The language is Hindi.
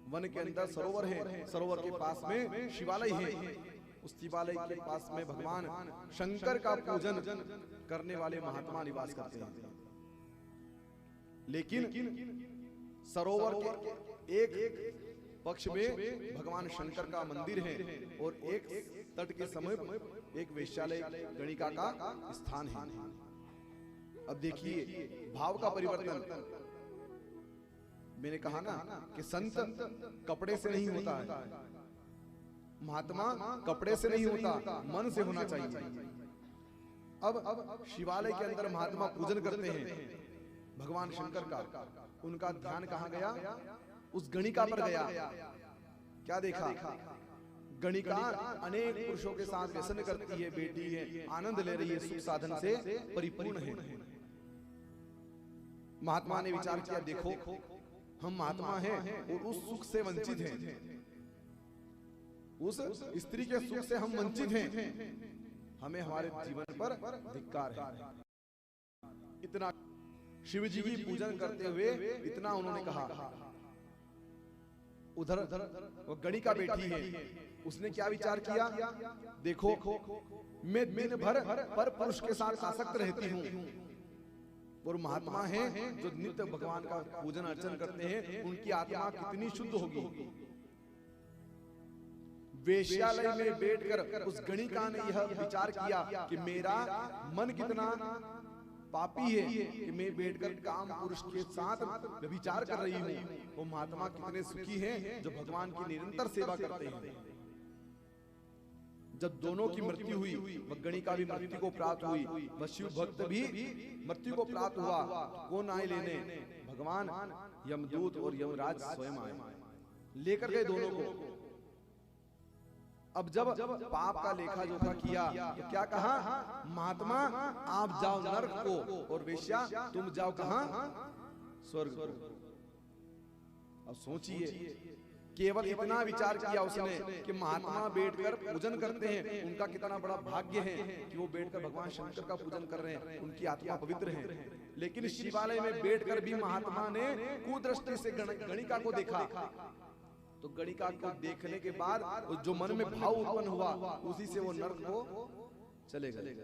वन के अंदर सरोवर है, सरोवर के पास में शिवालय है। उस शिवालय के पास में भगवान शंकर का पूजन करने वाले महात्मा निवास करते हैं। लेकिन सरोवर के एक पक्ष में भगवान शंकर का मंदिर है और एक तट के समीप एक वेश्यालय गणिका का स्थान है। अब देखिए भाव का परिवर्तन। मैंने कहा ना कि संत कपड़े से नहीं होता है, महात्मा कपड़े से नहीं होता, मन से होना चाहिए। अब शिवालय के अंदर महात्मा पूजन करते हैं भगवान शंकर का, उनका ध्यान कहां गया? उस गणिका पर गया। क्या देखा? गणिका अनेक पुरुषों के साथ व्यसन करती है, बेटी है, आनंद ले रही है, सुख साधन से परिपूर्ण है। महात्मा ने विचार किया, देखो हम महात्मा हैं और उस सुख से वंचित हैं, उस स्त्री के सुख से हम वंचित हैं, हमें हमारे जीवन पर धिक्कार है। इतना शिव जी की पूजन करते हुए इतना उन्होंने कहा। उधर वो गणिका बैठी है, उसने क्या विचार किया? देखो मैं दिन भर पर पुरुष के साथ आसक्त रहती हूँ और महात्मा हैं जो नित्य भगवान का पूजन अर्चन करते हैं, उनकी आत्मा कितनी शुद्ध होगी। वेश्यालय में बैठकर उस गणिका ने यह विचार किया कि मेरा मन कितना पापी है कि मैं बैठकर काम पुरुष के साथ व्यभिचार कर रही हूँ। वो महात्मा कितने सुखी हैं जो भगवान की निरंतर सेवा करते हैं। जब दोनों की मृत्यु हुई, वह गणिका भी मृत्यु को प्राप्त हुई, वह शिव भक्त भी मृत्यु को प्राप्त हुआ। कौन आए लेने? भगवान यमदूत और यमराज स्वयं आए, लेकर गए दोनों को। अब जब पाप का लेखा जोखा किया तो क्या कहा? महात्मा आप जाओ नरक को और वेश्या तुम जाओ कहां? स्वर्ग को। अब सोचिए, केवल इतना विचार किया उसने कि महात्मा बैठकर पूजन करते हैं, उनका कितना बड़ा भाग्य है कि वो बैठकर भगवान शंकर का पूजन कर रहे हैं, उनकी आत्मा पवित्र है। लेकिन शिवालय में बैठकर भी महात्मा ने कुदृष्टि से गणिका को देखा। तो गणिका को देखने के बाद जो मन में भाव उत्पन्न हुआ, उसी से वो नरक को चले गए।